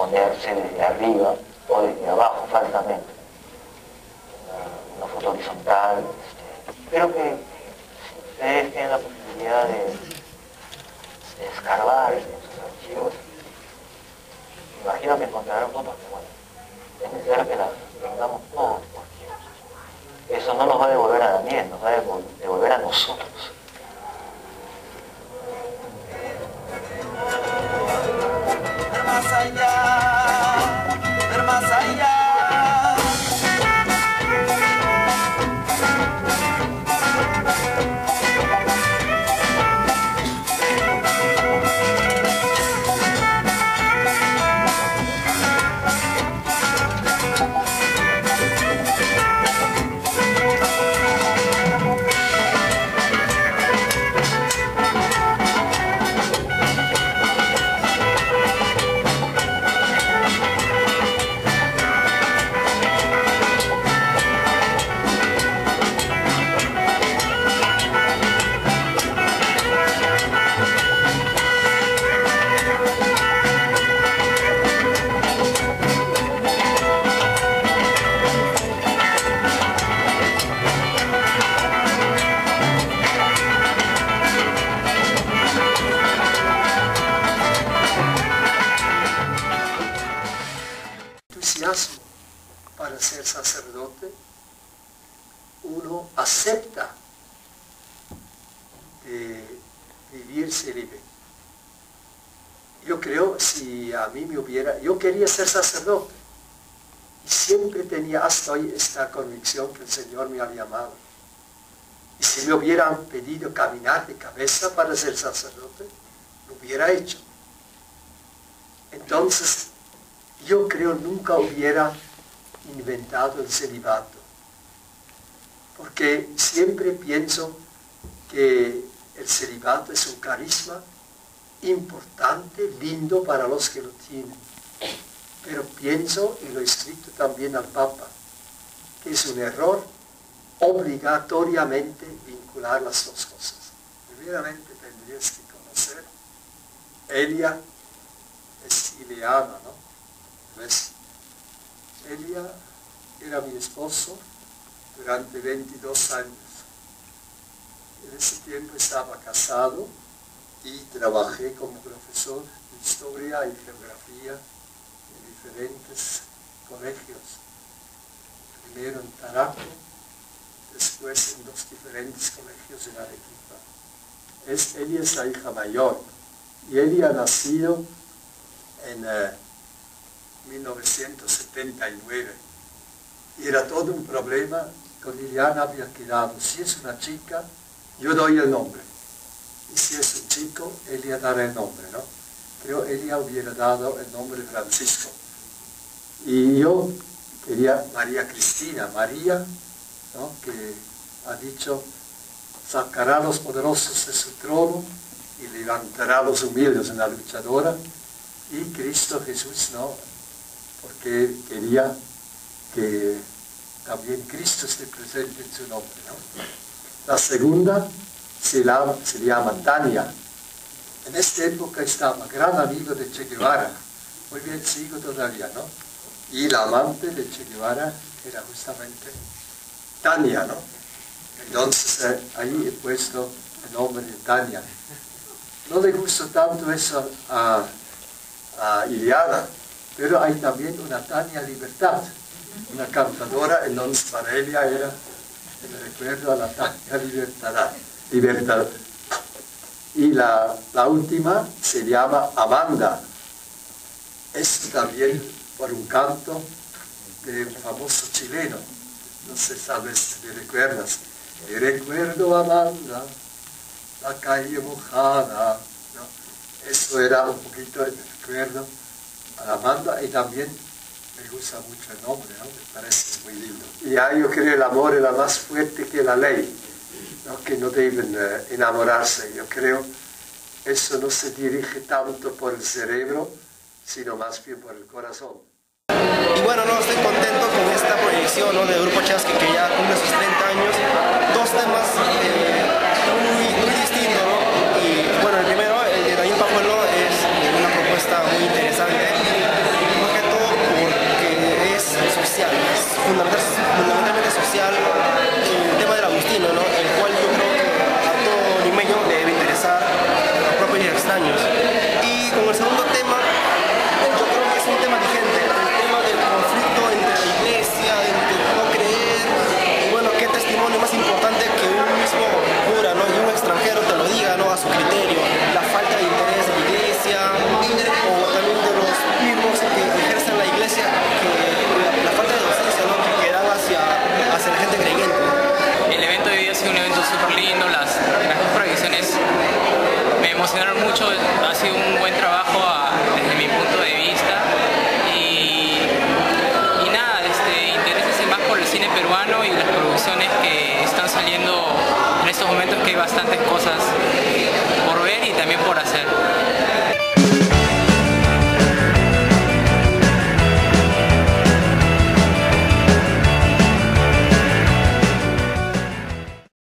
ponerse desde arriba o desde abajo falsamente. Una foto horizontal. Espero que ustedes tengan la posibilidad de escarbar en sus archivos. Imagino que encontrarán fotos que, bueno, es necesario que las tengamos todos, porque eso no nos va a devolver a Daniel, nos va a devolver a nosotros. Ver más allá, ver más allá. Para ser sacerdote, uno acepta vivir célibe. Yo creo, si a mí yo quería ser sacerdote y siempre tenía hasta hoy esta convicción que el Señor me había llamado. Y si me hubieran pedido caminar de cabeza para ser sacerdote, lo hubiera hecho. Entonces, yo creo nunca hubiera inventado el celibato, porque siempre pienso que el celibato es un carisma importante, lindo para los que lo tienen, pero pienso, y lo he escrito también al Papa, que es un error obligatoriamente vincular las dos cosas. Primeramente tendrías que conocer, Elia es Ileana, ¿no? ¿Ves? Elia era mi esposo durante 22 años. En ese tiempo estaba casado y trabajé como profesor de historia y geografía en diferentes colegios. Primero en Taraco, después en 2 diferentes colegios en Arequipa. Elia es la hija mayor y Elia ha nacido en 1979 y era todo un problema. Con Liliana había quedado, si es una chica yo doy el nombre y si es un chico Elia dará el nombre, ¿no? Pero Elia hubiera dado el nombre de Francisco y yo quería María Cristina, María, ¿no? Que ha dicho sacará a los poderosos de su trono y levantará a los humildes, una luchadora, y Cristo Jesús, ¿no? Porque quería que también Cristo esté presente en su nombre, ¿no? La segunda se llama Tania. En esta época estaba gran amigo de Che Guevara, muy bien sigo todavía, ¿no? Y la amante de Che Guevara era justamente Tania, ¿no? Entonces ahí he puesto el nombre de Tania. No le gustó tanto eso a Iliana, pero hay también una Tania Libertad, una cantadora, entonces para ella era el recuerdo a la Tania Libertad. Y la última se llama Amanda. Es también por un canto de un famoso chileno, no sé, sabes si te recuerdas. Te recuerdo, Amanda, la calle mojada, ¿no? Eso era un poquito el recuerdo a Amanda, y también me gusta mucho el nombre, ¿no? Me parece muy lindo. Y ya yo creo que el amor es más fuerte que la ley, ¿no? Que no deben enamorarse. Yo creo eso no se dirige tanto por el cerebro, sino más bien por el corazón. Y bueno, no, estoy contento con esta proyección, ¿no? De Grupo Chasqui, que ya cumple sus 30 años. 2 temas muy distintos, ¿no? Y bueno, el primero, el de Daniel Pajuelo, es una propuesta muy interesante. hay bastantes cosas por ver y también por hacer.